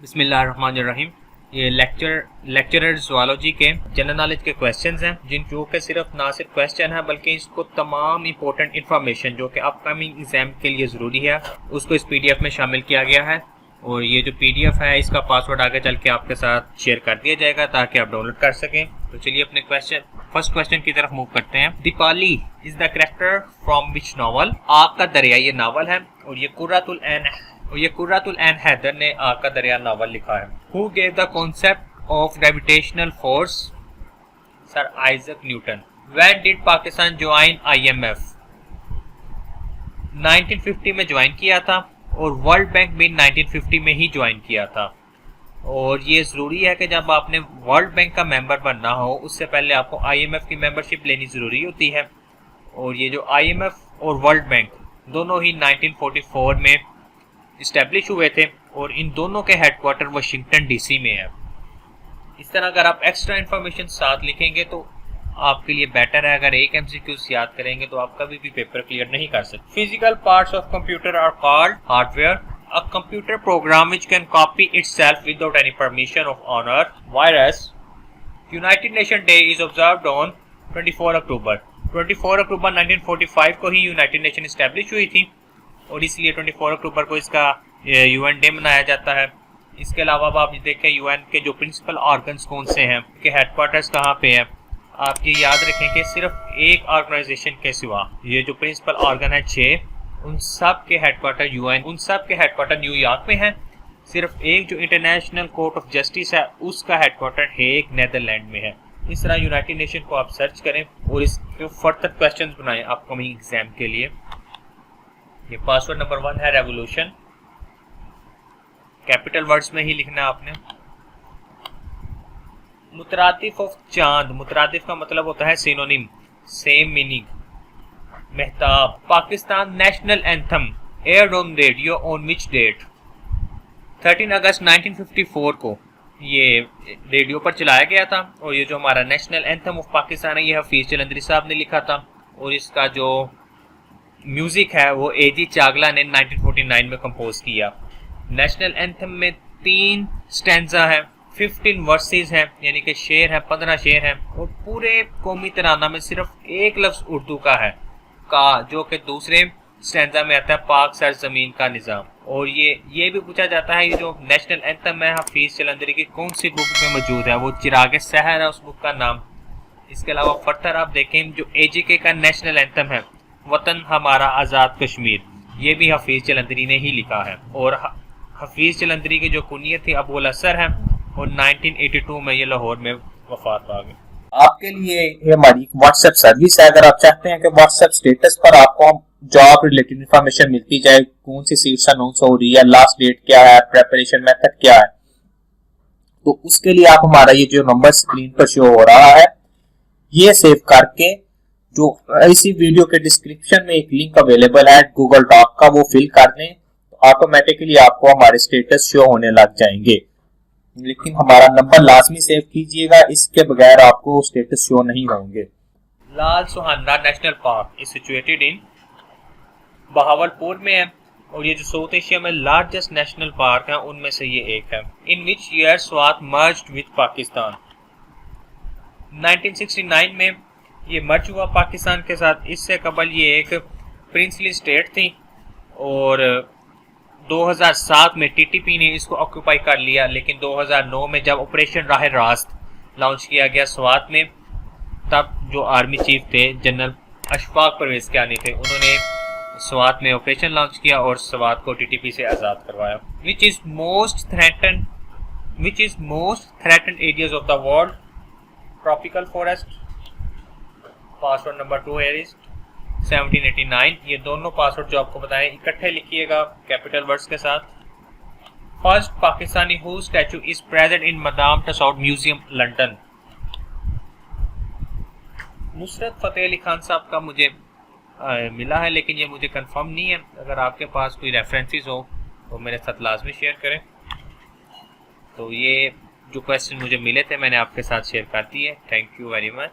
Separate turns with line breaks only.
बिस्मिल्लाहिर्रहमानिर्रहीम। ये lecturer zoology के जनरल नॉलेज के क्वेश्चंस हैं, जो कि सिर्फ ना सिर्फ क्वेश्चन है बल्कि इसको तमाम इंपॉर्टेंट इन्फॉर्मेशन जो कि अपकमिंग एग्जाम के लिए ज़रूरी है उसको इस पीडीएफ में शामिल किया गया है। और ये जो पीडीएफ है इसका पासवर्ड आगे चल के आपके साथ शेयर कर दिया जाएगा ताकि आप डाउनलोड कर सकें। तो चलिए अपने फर्स्ट क्वेश्चन की तरफ मूव करते हैं। Deepali is the character from which novel? आग का दरिया ये नावल है और ये कुर्रतुल ऐन हैदर ने आग का दरिया नावल लिखा है। Who gave the concept of gravitational force? Sir Isaac Newton. When did Pakistan join IMF? 1950 में ज्वाइन किया था और वर्ल्ड बैंक भी 1950 में ही ज्वाइन किया था। और ये ज़रूरी है कि जब आपने वर्ल्ड बैंक का मेंबर बनना हो उससे पहले आपको IMF की मेंबरशिप लेनी ज़रूरी होती है। और ये जो IMF और वर्ल्ड बैंक दोनों ही 1944 में इस्टेब्लिश हुए थे और इन दोनों के हेडक्वार्टर वाशिंगटन DC में है। इस तरह अगर आप एक्स्ट्रा इन्फॉर्मेशन साथ लिखेंगे तो आपके लिए बेटर है। अगर एक MCQs याद करेंगे तो आप कभी भी पेपर क्लियर नहीं कर सकते। Physical parts of computer are called hardware. A computer program which can copy itself without any permission of owner. Virus. United Nations Day is observed on 24 अक्टूबर। 24 अक्टूबर 1945 को ही यूनाइटेड नेशन इस्टेब्लिश हुई थी और इसलिए 24 अक्टूबर को इसका UN डे मनाया जाता है। इसके अलावा आप देखें UN के जो प्रिंसिपल ऑर्गन्स कौन से हैं, के हेडक्वार्टर्स कहाँ पे हैं। आप ये याद रखें कि सिर्फ एक ऑर्गेनाइजेशन के सिवा ये जो प्रिंसिपल ऑर्गन है 6, उन सब के हेडक्वार्टर न्यूयॉर्क में है। सिर्फ एक जो इंटरनेशनल कोर्ट ऑफ जस्टिस है उसका हेडक्वार्टर हेग नेदरलैंड में है। इस तरह यूनाइटेड नेशन को आप सर्च करें और इसके फर्दर क्वेश्चंस बनाएं अपकमिंग एग्जाम के लिए। ये पासवर्ड नंबर 1 है रेवोल्यूशन। कैपिटल वर्ड्स में ही लिखना है आपने। मुतरादिफ ऑफ चांद। मुतरादिफ का मतलब होता है synonym, same meaning. Mehtab. Pakistan national anthem aired on radio on which date? 13 अगस्त 1954 को ये रेडियो पर चलाया गया था। और ये जो हमारा नेशनल एंथम ऑफ पाकिस्तान है ये हफीज जलंधरी साहब ने लिखा था और इसका जो म्यूजिक है वो AG चागला ने 1949 में कंपोज किया। नेशनल एंथम में 3 स्टैंजा है, 15 वर्सेस हैं, यानी कि शेर है, 15 शेर हैं और पूरे कौमी तराना में सिर्फ एक लफ्ज उर्दू का है, का, जो कि दूसरे स्टैंजा में आता है, पाक सर जमीन का निज़ाम। और ये भी पूछा जाता है ये जो नेशनल एंथम है हफीज जलंधरी की कौन सी बुक में मौजूद है? वो चिराग सहर है उस बुक का नाम। इसके अलावा फर्दर आप देखें जो AGK का नेशनल एंथम है वतन हमारा आज़ाद कश्मीर, ये भी हफीज जलंधरी ने ही लिखा है। और हफीज जलंधरी की जो कुनियत थी अबुल असर है और 1982 में ये लाहौर में वफात पा गए।
आपके लिए ये हमारी व्हाट्सएप सर्विस है। अगर आप चाहते हैं कि व्हाट्सएप स्टेटस पर आपको जॉब रिलेटेड इंफॉर्मेशन मिलती जाए, कौन सी सीट्स अनाउंस हो रही है, लास्ट डेट क्या है, प्रेपरेशन मेथड क्या है, तो उसके लिए आप हमारा ये जो नंबर स्क्रीन पर शो हो रहा है ये सेव करके जो इसी वीडियो के डिस्क्रिप्शन में एक लिंक अवेलेबल है गूगल डॉक का, वो फिल कर दें तो ऑटोमेटिकली आपको हमारे स्टेटस शो होने लग जाएंगे। लेकिन हमारा नंबर लाजमी सेव कीजिएगा, इसके बगैर आपको स्टेटस शो नहीं होंगे।
Lal Suhanra national park is situated in Bahawalpur में है और ये जो साउथ एशिया में लार्जेस्ट नेशनल पार्क है उनमें से ये एक है। In which year Swat merged with Pakistan? 1969 में ये मर्ज हुआ पाकिस्तान के साथ। इससे कबल ये एक प्रिंसली स्टेट थी और 2007 में TTP ने इसको ऑक्यूपाई कर लिया। लेकिन 2009 में जब ऑपरेशन राह रास्त लॉन्च किया गया स्वात में, तब जो आर्मी चीफ थे जनरल अशफाक परवेज कियानी थे, उन्होंने स्वात में ऑपरेशन लॉन्च किया और स्वात को TTP से आज़ाद करवाया। Which is most threatened areas of the world? Tropical forest. Password number 2 है 1789। ये दोनों पासवर्ड जो आपको बताएं इकट्ठे लिखिएगा कैपिटल वर्ड्स के साथ। First Pakistani who statue is present in Madame Tussauds museum London? Nusrat Fateh Ali Khan Sahab का मुझे मिला है लेकिन ये मुझे कंफर्म नहीं है। अगर आपके पास कोई रेफरेंसेस हो तो मेरे साथ लाजमी शेयर करें। तो ये जो क्वेश्चन मुझे मिले थे मैंने आपके साथ शेयर कर दिए। Thank you very much.